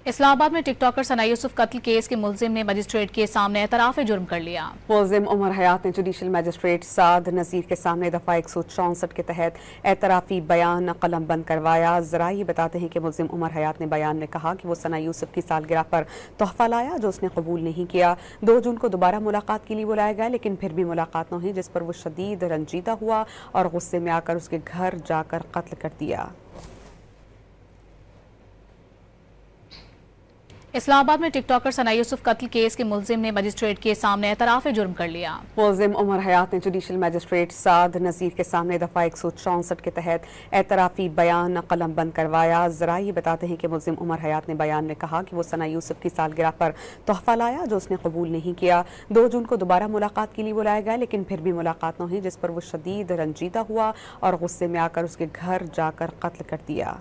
इस्लामाबाद में टिकटॉकर सना यूसुफ कत्ल केस के मुलजिम ने मजिस्ट्रेट के सामने एतराफ़ जुर्म कर लिया। मुलजिम उमर हयात ने जुडिशल मजिस्ट्रेट साद नज़ीर के सामने दफ़ा 164 के तहत एतराफ़ी बयान कलमबंद करवाया। ज़रा ये बताते हैं कि मुलजिम उमर हयात ने बयान में कहा कि वो सना यूसुफ की सालगिरह पर तोहफा लाया जो उसने कबूल नहीं किया। 2 जून को दोबारा मुलाकात के लिए बुलाया गया, लेकिन फिर भी मुलाकात न हुई, जिस पर वो शदीद रंजीदा हुआ और गुस्से में आकर उसके घर जाकर कत्ल कर दिया। इस्लामाबाद में टिकटॉकर सना यूसुफ कत्ल केस के मुलजिम ने मजिस्ट्रेट के सामने एतराफ़ जुर्म कर लिया। मुलजिम उमर हयात ने जुडिशल मजिस्ट्रेट साद नज़ीर के सामने दफ़ा 164 के तहत एतराफ़ी बयान कलमबंद करवाया। ज़रा ये बताते हैं कि मुलजिम उमर हयात ने बयान में कहा कि वो सना यूसुफ की सालगिरह पर तोहफा लाया जो उसने कबूल नहीं किया। 2 जून को दोबारा मुलाकात के लिए बुलाया गया, लेकिन फिर भी मुलाकात न हुई, जिस पर वो शदीद रंजीदा हुआ और गुस्से में आकर उसके घर जाकर कत्ल कर दिया।